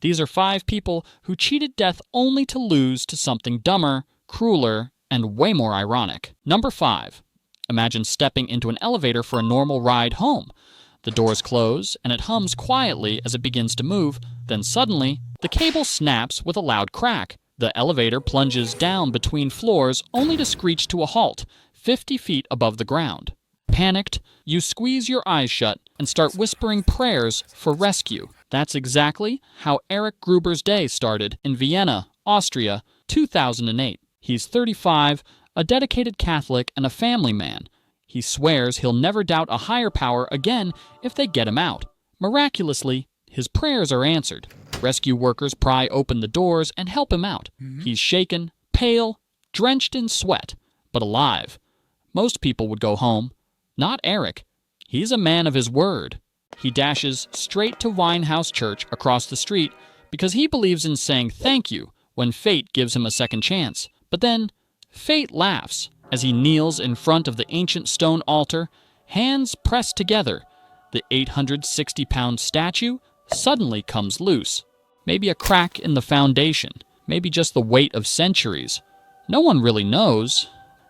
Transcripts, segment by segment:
These are 5 people who cheated death only to lose to something dumber, crueler, and way more ironic. Number 5. Imagine stepping into an elevator for a normal ride home. The doors close, and it hums quietly as it begins to move. Then suddenly, the cable snaps with a loud crack. The elevator plunges down between floors only to screech to a halt, 50 feet above the ground. Panicked, you squeeze your eyes shut and start whispering prayers for rescue. That's exactly how Eric Gruber's day started in Vienna, Austria, 2008. He's 35, a dedicated Catholic and a family man. He swears he'll never doubt a higher power again if they get him out. Miraculously, his prayers are answered. Rescue workers pry open the doors and help him out. He's shaken, pale, drenched in sweat, but alive. Most people would go home. Not Eric. He's a man of his word. He dashes straight to Winehouse Church across the street because he believes in saying thank you when fate gives him a second chance. But then, fate laughs as he kneels in front of the ancient stone altar, hands pressed together. The 860-pound statue suddenly comes loose. Maybe a crack in the foundation, maybe just the weight of centuries. No one really knows.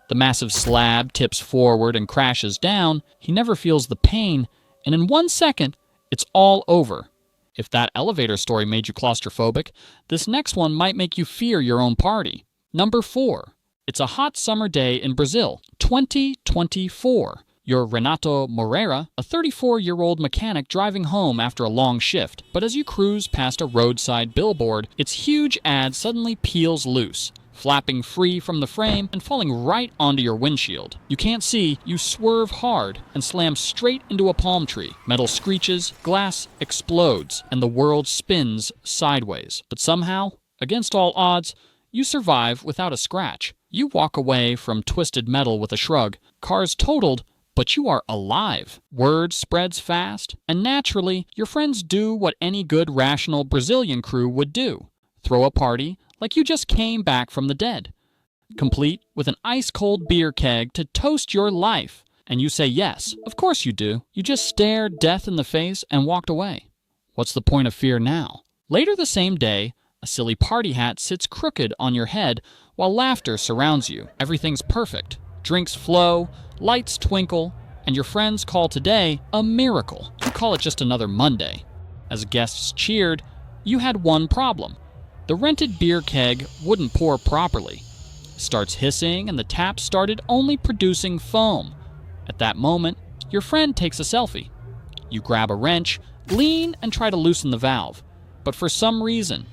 The massive slab tips forward and crashes down. He never feels the pain, and in 1 second, it's all over. If that elevator story made you claustrophobic, this next one might make you fear your own party. Number 4. It's a hot summer day in Brazil, 2024. You're Renato Moreira, a 34-year-old mechanic driving home after a long shift. But as you cruise past a roadside billboard, its huge ad suddenly peels loose, flapping free from the frame and falling right onto your windshield. You can't see, you swerve hard and slam straight into a palm tree. Metal screeches, glass explodes, and the world spins sideways. But somehow, against all odds, you survive without a scratch. You walk away from twisted metal with a shrug. Car's totaled, but you are alive. Word spreads fast, and naturally, your friends do what any good, rational Brazilian crew would do. Throw a party like you just came back from the dead, complete with an ice-cold beer keg to toast your life. And you say yes. Of course you do. You just stared death in the face and walked away. What's the point of fear now? Later the same day, a silly party hat sits crooked on your head while laughter surrounds you. Everything's perfect. Drinks flow, lights twinkle, and your friends call today a miracle. You call it just another Monday. As guests cheered, you had one problem. The rented beer keg wouldn't pour properly. It starts hissing, and the tap started only producing foam. At that moment, your friend takes a selfie. You grab a wrench, lean, and try to loosen the valve. But for some reason,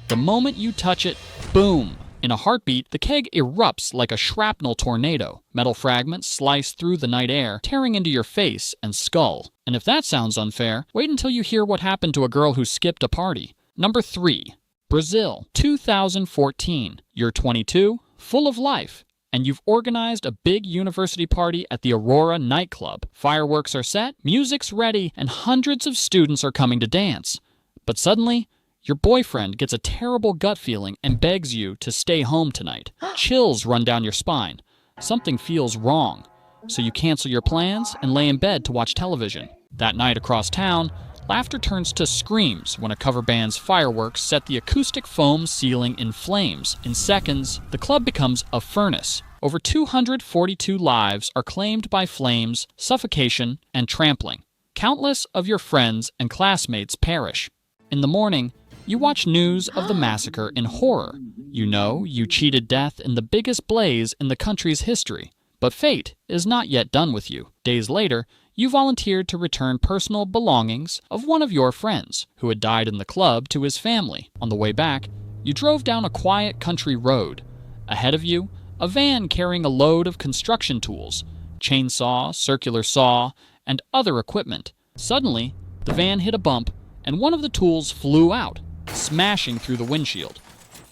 the moment you touch it, boom! In a heartbeat, the keg erupts like a shrapnel tornado. Metal fragments slice through the night air, tearing into your face and skull. And if that sounds unfair, wait until you hear what happened to a girl who skipped a party. Number 3. Brazil, 2014. You're 22, full of life, and you've organized a big university party at the Aurora nightclub. Fireworks are set, music's ready, and hundreds of students are coming to dance. But suddenly, your boyfriend gets a terrible gut feeling and begs you to stay home tonight. Chills run down your spine. Something feels wrong. So you cancel your plans and lay in bed to watch television. That night across town, laughter turns to screams when a cover band's fireworks set the acoustic foam ceiling in flames. In seconds, the club becomes a furnace. Over 242 lives are claimed by flames, suffocation, and trampling. Countless of your friends and classmates perish. In the morning, you watch news of the massacre in horror. You know you cheated death in the biggest blaze in the country's history. But fate is not yet done with you. Days later, you volunteered to return personal belongings of one of your friends who had died in the club to his family. On the way back, you drove down a quiet country road. Ahead of you, a van carrying a load of construction tools, chainsaw, circular saw, and other equipment. Suddenly, the van hit a bump, and one of the tools flew out, smashing through the windshield.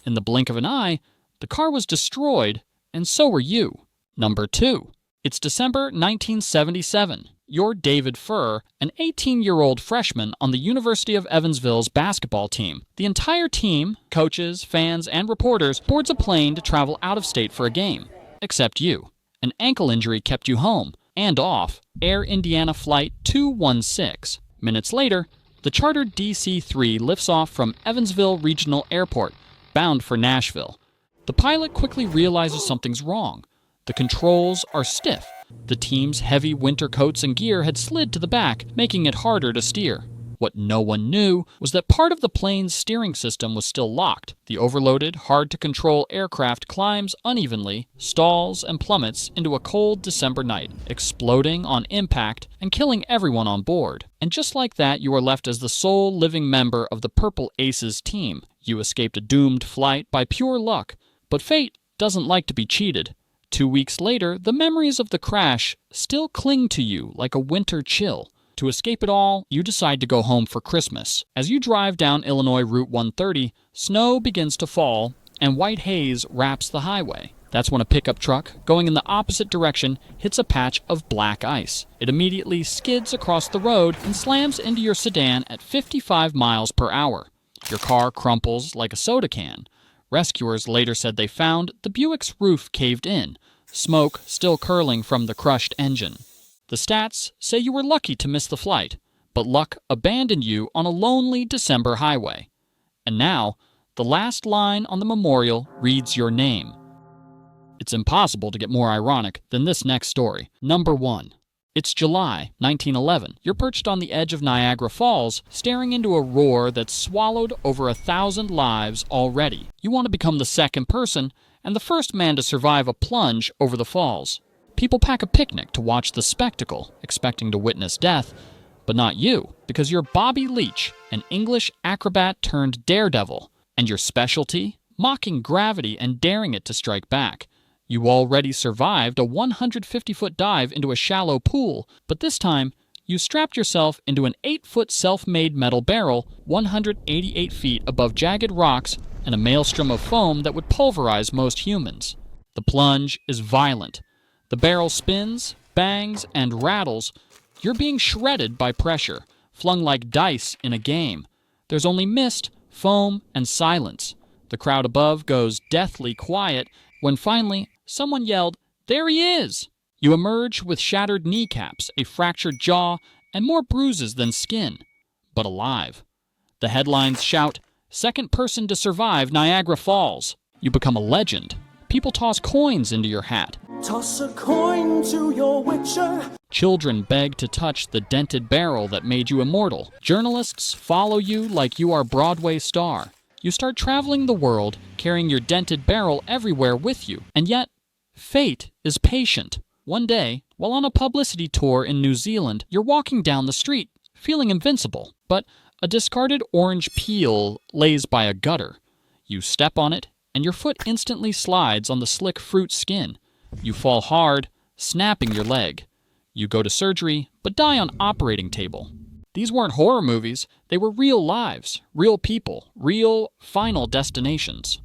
In the blink of an eye, the car was destroyed, and so were you. Number 2. It's December 1977. You're David Furr, an 18-year-old freshman on the University of Evansville's basketball team. The entire team, coaches, fans, and reporters, boards a plane to travel out of state for a game. Except you. An ankle injury kept you home, and off, Air Indiana Flight 216. Minutes later, The chartered DC-3 lifts off from Evansville Regional Airport, bound for Nashville. The pilot quickly realizes something's wrong. The controls are stiff. The team's heavy winter coats and gear had slid to the back, making it harder to steer. What no one knew was that part of the plane's steering system was still locked. The overloaded, hard-to-control aircraft climbs unevenly, stalls, and plummets into a cold December night, exploding on impact and killing everyone on board. And just like that, you are left as the sole living member of the Purple Aces team. You escaped a doomed flight by pure luck. But fate doesn't like to be cheated. 2 weeks later, the memories of the crash still cling to you like a winter chill. To escape it all, you decide to go home for Christmas. As you drive down Illinois Route 130, snow begins to fall, and white haze wraps the highway. That's when a pickup truck, going in the opposite direction, hits a patch of black ice. It immediately skids across the road and slams into your sedan at 55 miles per hour. Your car crumples like a soda can. Rescuers later said they found the Buick's roof caved in, smoke still curling from the crushed engine. The stats say you were lucky to miss the flight, but luck abandoned you on a lonely December highway. And now, the last line on the memorial reads your name. It's impossible to get more ironic than this next story. Number 1. It's July 1911. You're perched on the edge of Niagara Falls, staring into a roar that's swallowed over 1,000 lives already. You want to become the second person and the first man to survive a plunge over the falls. People pack a picnic to watch the spectacle, expecting to witness death, but not you, because you're Bobby Leach, an English acrobat turned daredevil, and your specialty? Mocking gravity and daring it to strike back. You already survived a 150-foot dive into a shallow pool, but this time, you strapped yourself into an 8-foot self-made metal barrel 188 feet above jagged rocks and a maelstrom of foam that would pulverize most humans. The plunge is violent. The barrel spins, bangs, and rattles. You're being shredded by pressure, flung like dice in a game. There's only mist, foam, and silence. The crowd above goes deathly quiet when finally someone yelled, "There he is!" You emerge with shattered kneecaps, a fractured jaw, and more bruises than skin, but alive. The headlines shout, "Second person to survive Niagara Falls." You become a legend. People toss coins into your hat. Toss a coin to your witcher. Children beg to touch the dented barrel that made you immortal. Journalists follow you like you are a Broadway star. You start traveling the world, carrying your dented barrel everywhere with you. And yet, fate is patient. One day, while on a publicity tour in New Zealand, you're walking down the street, feeling invincible. But a discarded orange peel lays by a gutter. You step on it, and your foot instantly slides on the slick fruit skin. You fall hard, snapping your leg. You go to surgery, but die on operating table. These weren't horror movies. They were real lives, real people, real final destinations.